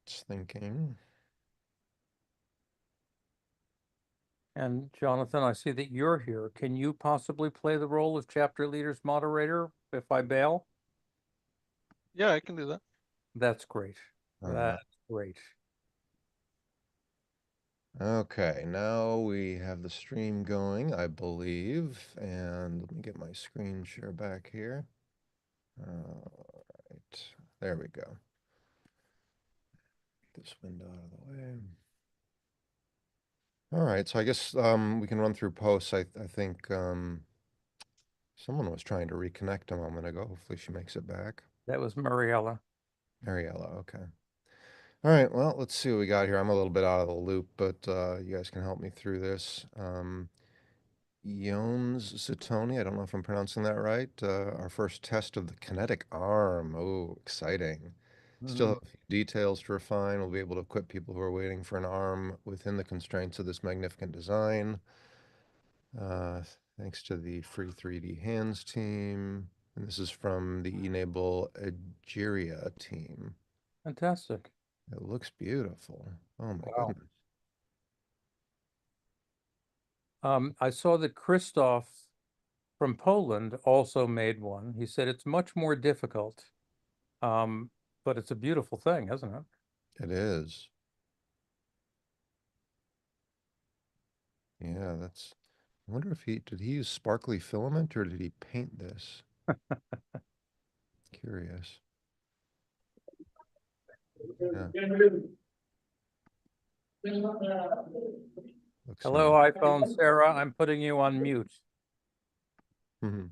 Just thinking. And Jonathan, I see that you're here. Can you possibly play the role of chapter leader's moderator if I bail? Yeah, I can do that. That's great. All right. That's great. Okay, now we have the stream going, I believe. And let me get my screen share back here. All right, there we go. Get this window out of the way. All right, so I guess we can run through posts. I think someone was trying to reconnect a moment ago. Hopefully she makes it back. That was Mariella. Mariella, okay. All right, well, let's see what we got here. I'm a little bit out of the loop, but you guys can help me through this. Jones Zatoni, I don't know if I'm pronouncing that right. Our first test of the kinetic arm. Oh, exciting. Still Hmm. have a few details to refine. We'll be able to equip people who are waiting for an arm within the constraints of this magnificent design. Uh, Thanks to the Free 3D Hands team. And this is from the e-NABLE Algeria team. Fantastic. It looks beautiful. Oh my Wow. goodness. I saw that Christoph from Poland also made one. He said it's much more difficult, um, but it's a beautiful thing, isn't it? It is. Yeah, that's. I wonder if did he use sparkly filament or did he paint this? Curious. Yeah, looks Hello, neat. iPhone Sarah. I'm putting you on mute. Mhm.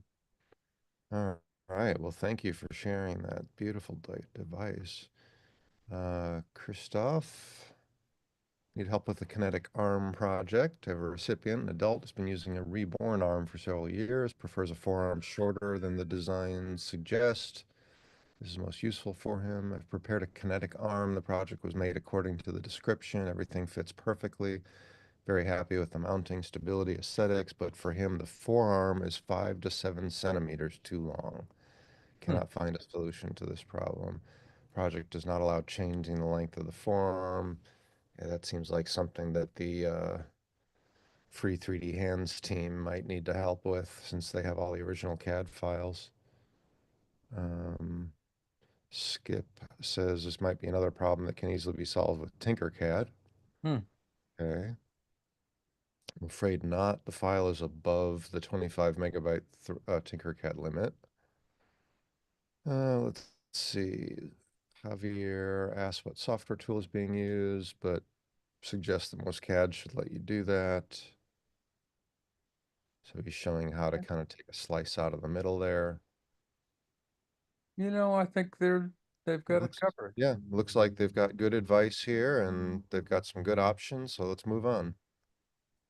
All right. Well, thank you for sharing that beautiful device. Christoph, need help with the kinetic arm project. I have a recipient, an adult, has been using a reborn arm for several years, prefers a forearm shorter than the design suggests. This is most useful for him. I've prepared a kinetic arm. The project was made according to the description. Everything fits perfectly. Very happy with the mounting, stability, aesthetics, but for him, the forearm is 5 to 7 centimeters too long. Hmm. Cannot find a solution to this problem. Project does not allow changing the length of the forearm. Yeah, that seems like something that the Free 3D Hands team might need to help with since they have all the original CAD files. Um, Skip says this might be another problem that can easily be solved with Tinkercad. Hmm. Okay. I'm afraid not. The file is above the 25 megabyte Tinkercad limit. Let's see. Javier asks what software tool is being used, but suggests that most CAD should let you do that. So he's showing how to kind of take a slice out of the middle there. I think they've It got it looks, covered. yeah, looks like they've got good advice here and they've got some good options. So let's move on.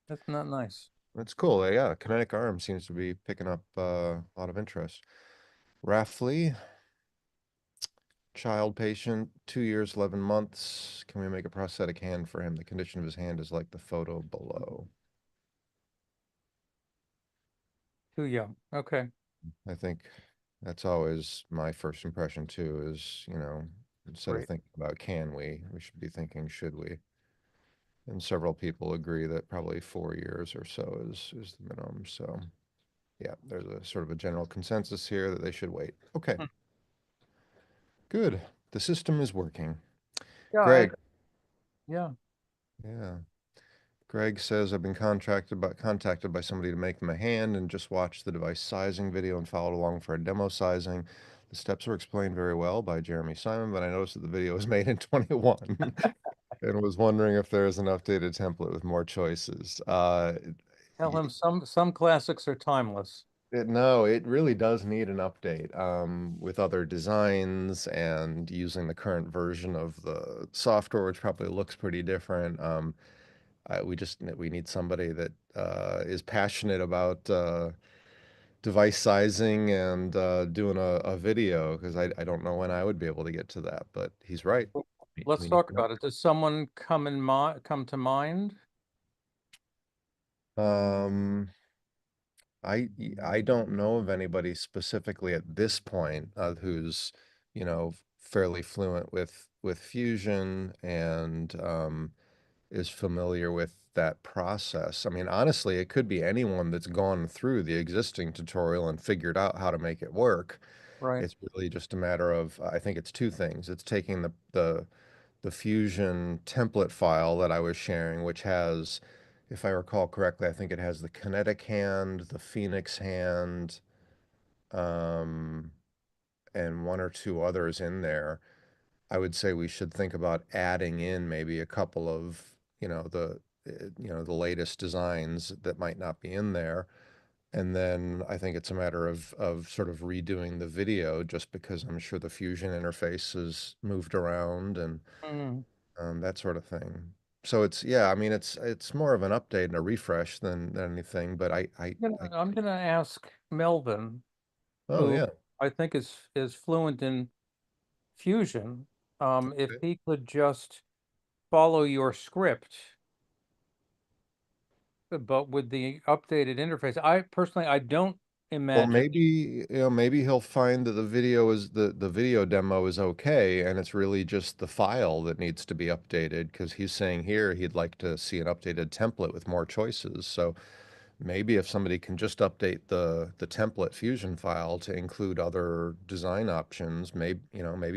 That's not nice. That's cool. Yeah, kinetic arm seems to be picking up a lot of interest. Raffley, child patient, 2 years, 11 months. Can we make a prosthetic hand for him? The condition of his hand is like the photo below. Too young. Okay. I think that's always my first impression too, instead of Great. thinking about can we should be thinking should we? And several people agree that probably 4 years or so is the minimum. So yeah, there's a sort of a general consensus here that they should wait. Okay, Hmm. good. The system is working. Yeah, Greg, yeah. yeah. Greg says I've been contacted by somebody to make them a hand and just watched the device sizing video and followed along for a demo sizing. The steps were explained very well by Jeremy Simon, but I noticed that the video was made in 21 and was wondering if there is an updated template with more choices. Tell him some classics are timeless. No, it really does need an update with other designs and using the current version of the software, which probably looks pretty different. We need somebody that is passionate about device sizing and doing a video because I don't know when I would be able to get to that. But he's right. Let's We need talk about it. Does someone come to mind? um, I don't know of anybody specifically at this point who's, fairly fluent with Fusion and is familiar with that process. I mean, honestly, it could be anyone that's gone through the existing tutorial and figured out how to make it work. Right. It's really just a matter of, I think it's two things. It's taking the Fusion template file that I was sharing, which has, if I recall correctly, I think it has the kinetic hand, the Phoenix hand, um, and one or two others in there. I would say we should think about adding in maybe a couple of, the latest designs that might not be in there. And then I think it's a matter of sort of redoing the video just because I'm sure the Fusion interface has moved around and Mm. that sort of thing. So it's, yeah, I mean, it's more of an update and a refresh than anything, but I'm gonna ask Melvin, oh who yeah. I think is fluent in Fusion, if Okay. he could just follow your script, but with the updated interface. I personally, I don't Well, imagine. maybe he'll find that the video demo is okay, and it's really just the file that needs to be updated because he's saying here he'd like to see an updated template with more choices. So maybe if somebody can just update the template Fusion file to include other design options, maybe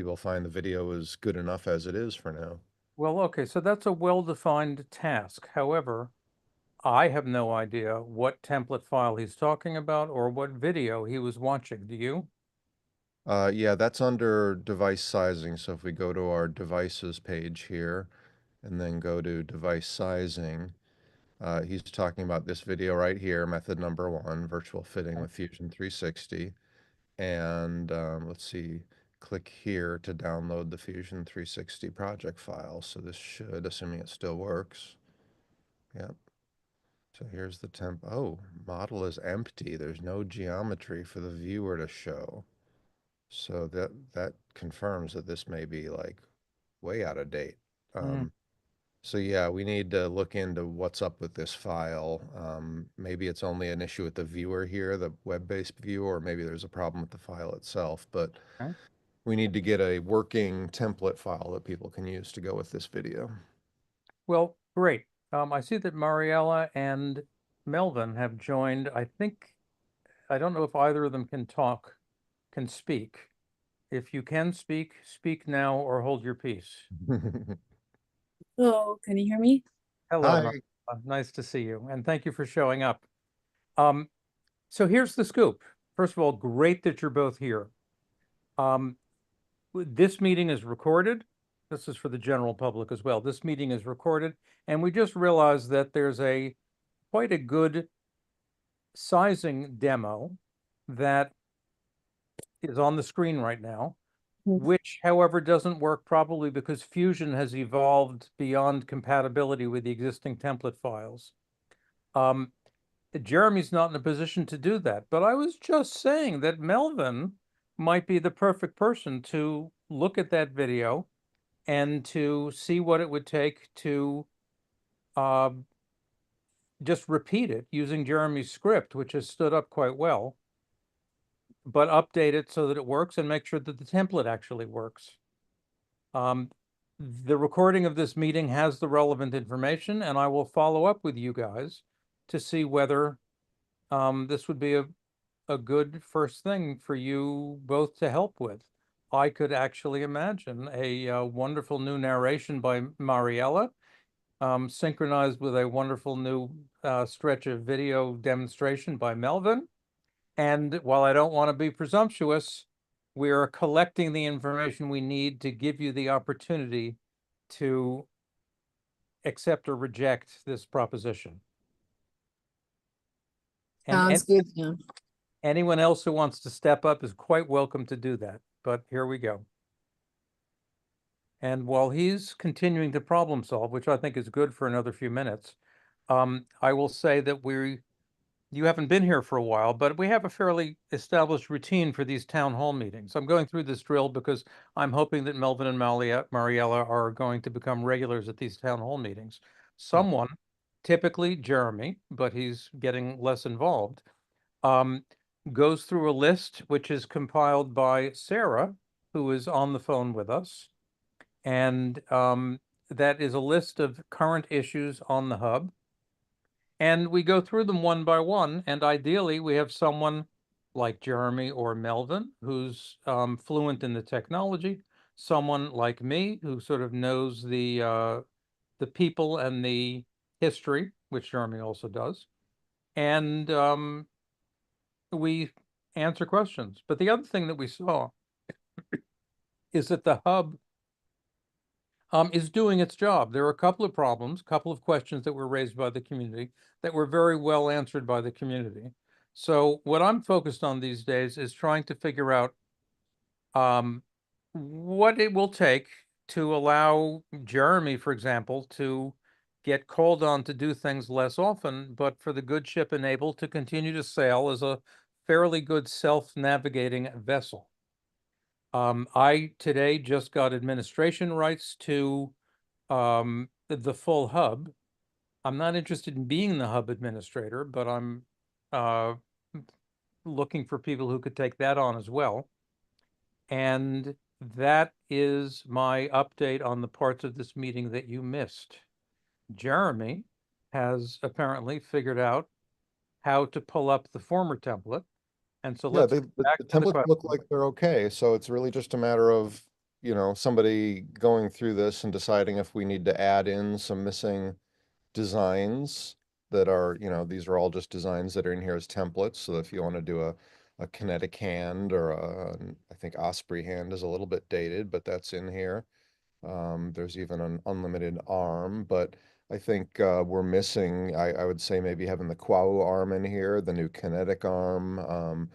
we'll find the video is good enough as it is for now. Well, okay, so that's a well-defined task. However, I have no idea what template file he's talking about or what video he was watching. Do you? Yeah, that's under device sizing. So if we go to our devices page here and then go to device sizing, he's talking about this video right here, method number 1, virtual fitting with Fusion 360. And let's see, click here to download the Fusion 360 project file. So this should, assuming it still works. Yep. So here's the temp. Oh, model is empty. There's no geometry for the viewer to show. So that confirms that this may be like way out of date. Mm, So yeah, we need to look into what's up with this file. Maybe it's only an issue with the viewer here, the web-based viewer, or maybe there's a problem with the file itself. But okay. we need to get a working template file that people can use to go with this video. Well, great. I see that Mariella and Melvin have joined. I don't know if either of them can speak. If you can speak, speak now or hold your peace. Hello, can you hear me? Hello, Hi. Mariella. Nice to see you, and thank you for showing up. Um, so here's the scoop. First of all, great that you're both here. Um, this meeting is recorded. This is for the general public as well. This meeting is recorded, and we just realized that there's quite a good sizing demo that is on the screen right now, which, however, doesn't work probably because Fusion has evolved beyond compatibility with the existing template files. Um, Jeremy's not in a position to do that, but I was just saying that Melvin might be the perfect person to look at that video and to see what it would take to uh, just repeat it using Jeremy's script, which has stood up quite well, but update it so that it works and make sure that the template actually works. The recording of this meeting has the relevant information, and I will follow up with you guys to see whether this would be a good first thing for you both to help with. I could actually imagine a wonderful new narration by Mariella, synchronized with a wonderful new stretch of video demonstration by Melvin. And while I don't want to be presumptuous, we are collecting the information we need to give you the opportunity to accept or reject this proposition. And Sounds good. Yeah. anyone else who wants to step up is quite welcome to do that. But here we go. And while he's continuing to problem solve, which I think is good for another few minutes, I will say that you haven't been here for a while, but we have a fairly established routine for these town hall meetings. I'm going through this drill because I'm hoping that Melvin and Mariella are going to become regulars at these town hall meetings. Someone, typically Jeremy, but he's getting less involved, goes through a list which is compiled by Sarah who is on the phone with us. And that is a list of current issues on the hub. And we go through them one by one. And ideally, we have someone like Jeremy or Melvin who's fluent in the technology, someone like me who sort of knows the people and the history, which Jeremy also does. And we answer questions. But the other thing that we saw is that the hub is doing its job. There are a couple of problems, a couple of questions that were raised by the community that were very well answered by the community. So what I'm focused on these days is trying to figure out what it will take to allow Jeremy, for example, to get called on to do things less often, but for the good ship e-NABLE to continue to sail as a fairly good self-navigating vessel. I today just got administration rights to the full hub. I'm not interested in being the hub administrator, but I'm uh, looking for people who could take that on as well. And that is my update on the parts of this meeting that you missed. Jeremy has apparently figured out how to pull up the former template. And so Yeah, let's go back the to the templates look question. like they're okay. So it's really just a matter of, somebody going through this and deciding if we need to add in some missing designs that are, these are all just designs that are in here as templates. So if you want to do a kinetic hand or I think Osprey hand is a little bit dated, but that's in here. There's even an unlimited arm, but I think we're missing, I would say maybe having the Quao arm in here, the new kinetic arm.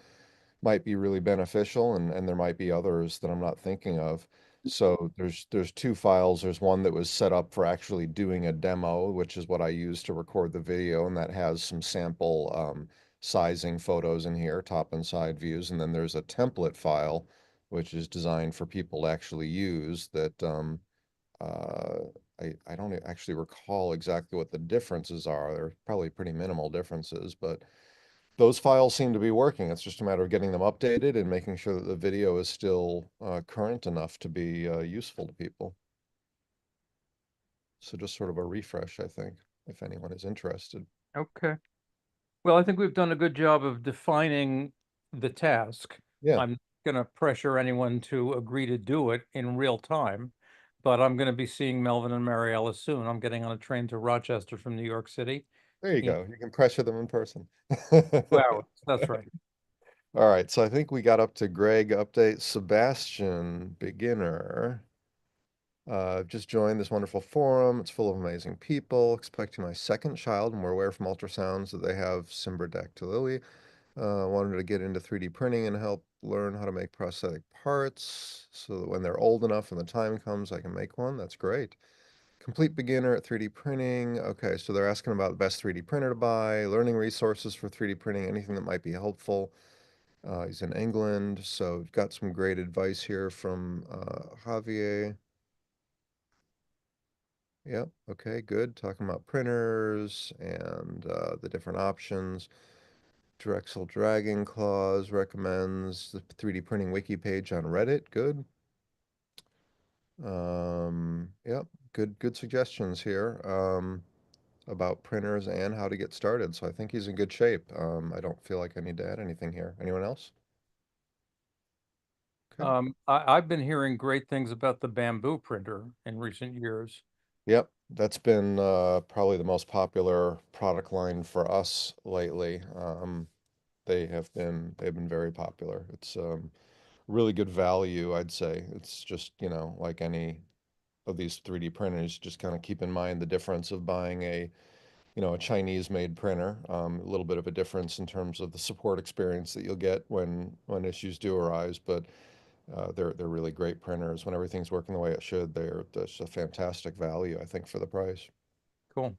Might be really beneficial, and there might be others that I'm not thinking of. So there's two files. There's one that was set up for actually doing a demo, which is what I use to record the video, and that has some sample sizing photos in here, top and side views. And then there's a template file, which is designed for people to actually use that uh, I don't actually recall exactly what the differences are. They're probably pretty minimal differences, but those files seem to be working. It's just a matter of getting them updated and making sure that the video is still current enough to be useful to people. So just sort of a refresh, I think, if anyone is interested. Okay. Well, I think we've done a good job of defining the task. Yeah, I'm going to pressure anyone to agree to do it in real time, but I'm going to be seeing Melvin and Mariella soon. I'm getting on a train to Rochester from New York City there you in go. You can pressure them in person. 2 hours. That's right. All right, so I think we got up to Greg update. Sebastian, beginner. I've just joined this wonderful forum. It's full of amazing people. Expecting my second child, and we're aware from ultrasounds that they have symbrodactyly. Wanted to get into 3D printing and help learn how to make prosthetic parts so that when they're old enough and the time comes, I can make one. That's great. Complete beginner at 3D printing. Okay, so they're asking about the best 3D printer to buy, learning resources for 3D printing, anything that might be helpful. He's in England, so we've got some great advice here from Javier. Yep, okay, good. Talking about printers and the different options. Drexel Dragon Claws recommends the 3D printing wiki page on Reddit. Good. Yep, good suggestions here about printers and how to get started. So I think he's in good shape. I don't feel like I need to add anything here. Anyone else? Okay. I've been hearing great things about the bamboo printer in recent years. Yep, that's been probably the most popular product line for us lately. They've been very popular. It's really good value, I'd say. It's just, like any of these 3D printers, just kind of keep in mind the difference of buying a Chinese made printer. A little bit of a difference in terms of the support experience that you'll get when issues do arise, but they're really great printers. When everything's working the way it should, they're just a fantastic value, I think, for the price. Cool.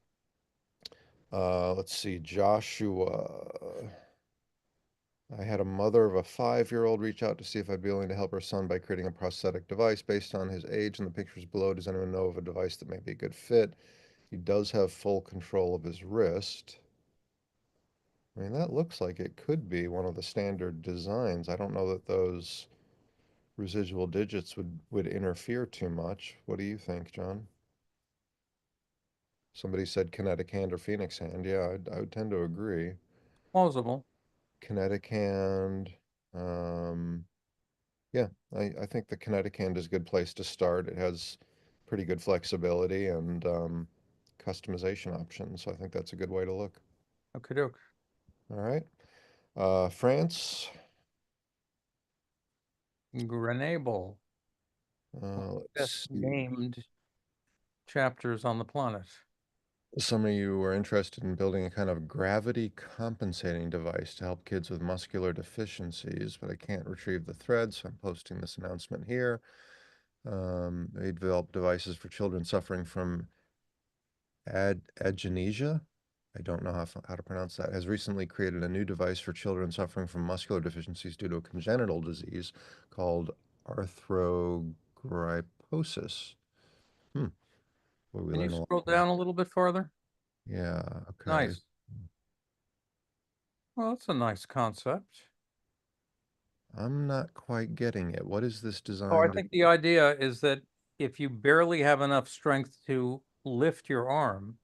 Let's see, Joshua. I had a mother of a 5-year-old reach out to see if I'd be willing to help her son by creating a prosthetic device based on his age and the pictures below. Does anyone know of a device that may be a good fit? He does have full control of his wrist. I mean, that looks like it could be one of the standard designs. I don't know that those residual digits would interfere too much. What do you think, John? Somebody said kinetic hand or phoenix hand. Yeah, I would tend to agree. Plausible. Kinetic hand. Um, yeah, I think the kinetic hand is a good place to start. It has pretty good flexibility and customization options. So I think that's a good way to look. Okay, doke. All right. France. e-NABLE. Best Let's see. named chapters on the planet. Some of you were interested in building a kind of gravity compensating device to help kids with muscular deficiencies, but I can't retrieve the thread, so I'm posting this announcement here. They developed devices for children suffering from agenesia. I don't know how to pronounce that. Has recently created a new device for children suffering from muscular deficiencies due to a congenital disease called arthrogryposis. Hmm. Well, we Can you learn a lot. scroll down a little bit farther? Yeah, okay. Nice. Well, that's a nice concept. I'm not quite getting it. What is this Oh, I designed to? think the idea is that if you barely have enough strength to lift your arm,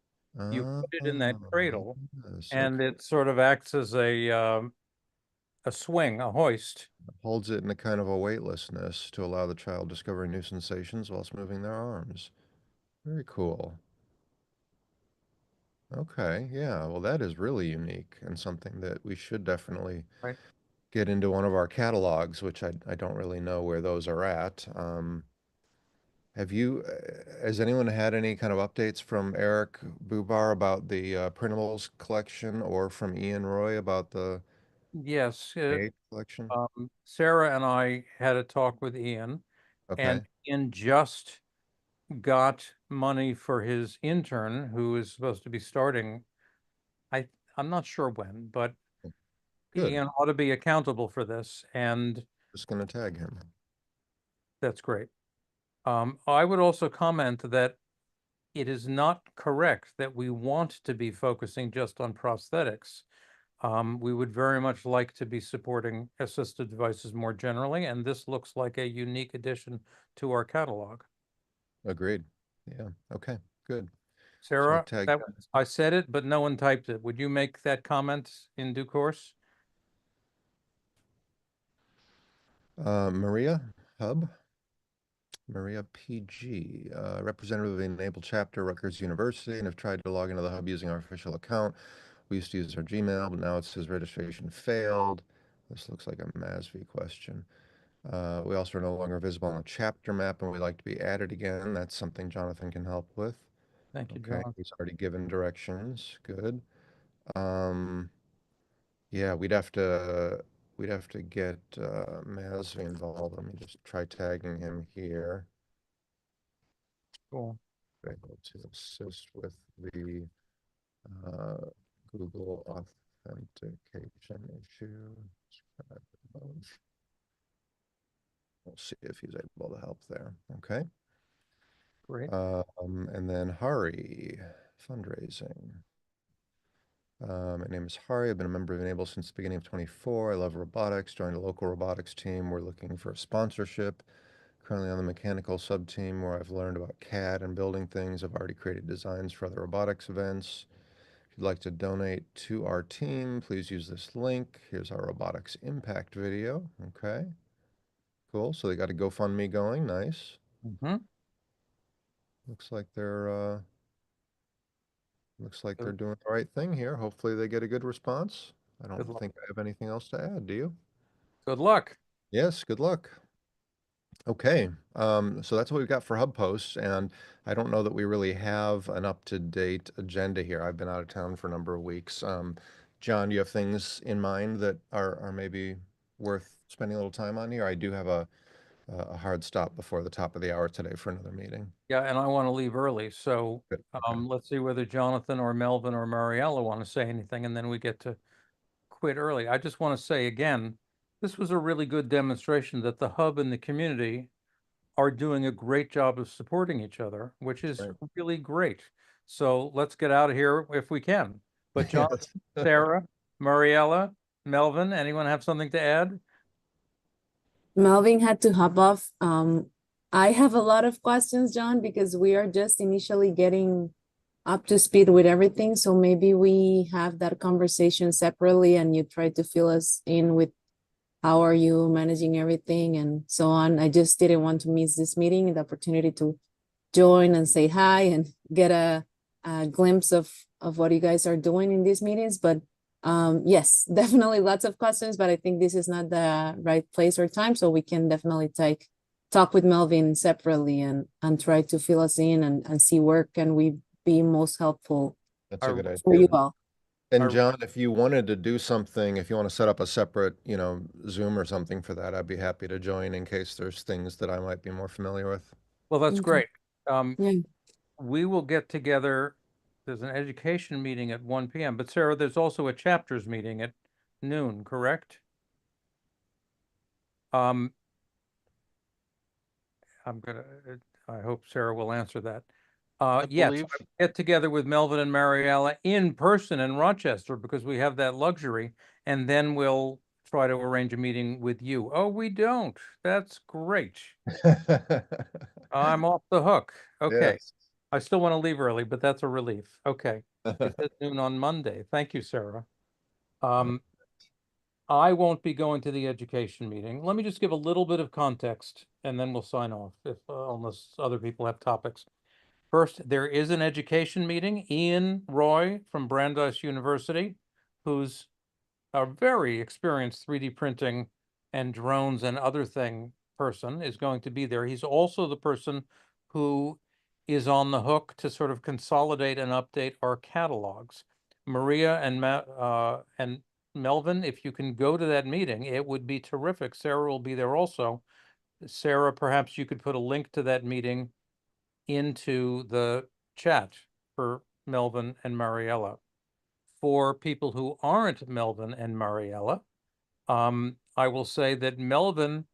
you Oh, put it in that cradle yes, and okay. it sort of acts as a swing, a hoist. Holds it in a kind of a weightlessness to allow the child discovering new sensations whilst moving their arms. Very cool. Okay, yeah, well, that is really unique and something that we should definitely Right. get into one of our catalogs, which I don't really know where those are at. Has anyone had any kind of updates from Eric Bubar about the printables collection or from Ian Roy about the Yes, A collection? Sarah and I had a talk with Ian, and Okay, Ian just got money for his intern who is supposed to be starting. I I'm not sure when, but good. Ian ought to be accountable for this, and Just gonna tag him. that's great. I would also comment that it is not correct that we want to be focusing just on prosthetics. We would very much like to be supporting assistive devices more generally, and this looks like a unique addition to our catalog. Agreed. Yeah, okay, good. So I Sarah, tagged that I said it, but no one typed it. Would you make that comment in due course? Maria Hub, Maria PG, representative of the e-NABLE chapter, Rutgers University, and have tried to log into the Hub using our official account. We used to use our Gmail, but now it says registration failed. This looks like a MASV question. We also are no longer visible on a chapter map, and we'd like to be added again. That's something Jonathan can help with. Thank you, Okay, John. he's already given directions. Good. Um, yeah, we'd have to get Masvi involved. Let me just try tagging him here. Cool. Able to assist with the uh, Google authentication issue. We'll see if he's able to help there. Okay. Great. And then Hari, fundraising. My name is Hari. I've been a member of Enable since the beginning of 24. I love robotics. Joined a local robotics team. We're looking for a sponsorship. Currently on the mechanical sub team where I've learned about CAD and building things. I've already created designs for other robotics events. If you'd like to donate to our team, please use this link. Here's our robotics impact video. Okay, cool. So they got a GoFundMe going. Nice. Mm-hmm. Looks like they're Good, doing the right thing here. Hopefully they get a good response. I don't good luck. think I have anything else to add. Do you? Good luck. Yes, good luck. Okay, so that's what we've got for Hub Posts, and I don't know that we really have an up-to-date agenda here. I've been out of town for a number of weeks. John, do you have things in mind that are maybe worth spending a little time on here? I do have a hard stop before the top of the hour today for another meeting. Yeah, and I want to leave early, so Good. Okay. let's see whether Jonathan or Melvin or Mariella want to say anything, and then we get to quit early. I just want to say again, this was a really good demonstration that the hub and the community are doing a great job of supporting each other, which is Right. really great. So let's get out of here if we can. But Jonathan, Yes. Sarah, Mariella, Melvin, anyone have something to add? Melvin had to hop off. I have a lot of questions, John, because we are just initially getting up to speed with everything. So maybe we have that conversation separately and you try to fill us in with how are you managing everything and so on. I just didn't want to miss this meeting, the opportunity to join and say hi and get a glimpse of what you guys are doing in these meetings. But yes, definitely lots of questions, but I think this is not the right place or time. So we can definitely talk with Melvin separately and try to fill us in and see where can we be most helpful That's a good for you idea. all. And John, if you wanted to do something, if you want to set up a separate, Zoom or something for that, I'd be happy to join in case there's things that I might be more familiar with. Well, that's Okay. great. Yeah. We will get together. There's an education meeting at 1 p.m. But Sarah, there's also a chapters meeting at noon, correct? I hope Sarah will answer that. I Yes, believe, I get together with Melvin and Mariella in person in Rochester because we have that luxury, and then we'll try to arrange a meeting with you. Oh, we don't. That's great. I'm off the hook. Okay. Yes. I still want to leave early, but that's a relief. Okay. It's at noon on Monday. Thank you, Sarah. I won't be going to the education meeting. Let me just give a little bit of context and then we'll sign off if unless other people have topics. First, there is an education meeting. Ian Roy from Brandeis University, who's a very experienced 3D printing and drones and other thing person, is going to be there. He's also the person who is on the hook to sort of consolidate and update our catalogs. Maria and Melvin, if you can go to that meeting, it would be terrific. Sarah will be there also. Sarah, perhaps you could put a link to that meeting into the chat for Melvin and Mariella. For people who aren't Melvin and Mariella, I will say that Melvin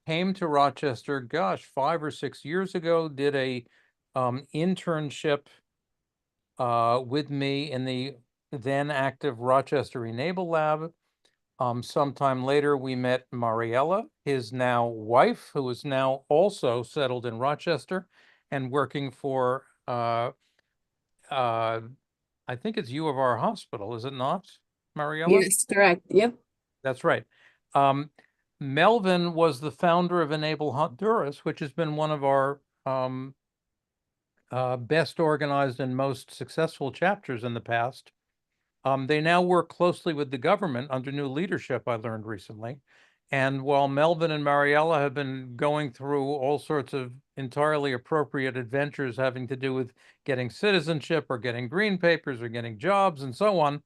came to Rochester, gosh, 5 or 6 years ago, did a internship with me in the then active Rochester e-NABLE lab. Sometime later, we met Mariella, his now wife, who is now also settled in Rochester and working for, I think it's U of R Hospital, is it not, Mariella? Yes, correct. Yep. That's right. Melvin was the founder of e-NABLE Honduras, which has been one of our best organized and most successful chapters in the past. They now work closely with the government under new leadership, I learned recently. And while Melvin and Mariella have been going through all sorts of entirely appropriate adventures having to do with getting citizenship or getting green papers or getting jobs and so on,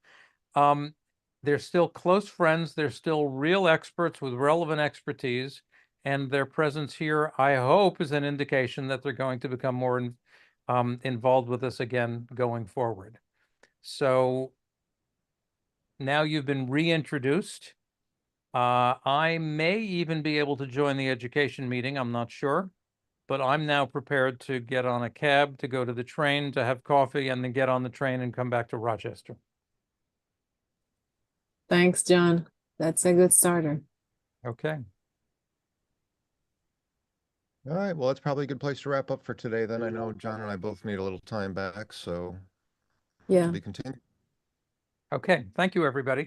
they're still close friends. They're still real experts with relevant expertise. And their presence here, I hope, is an indication that they're going to become more involved with us again going forward. So now you've been reintroduced. I may even be able to join the education meeting. I'm not sure. But I'm now prepared to get on a cab, to go to the train, to have coffee, and then get on the train and come back to Rochester. Thanks, John. That's a good starter. Okay. All right, well, that's probably a good place to wrap up for today then. I know John and I both need a little time back, so Yeah. to be continued. Okay. Thank you, everybody.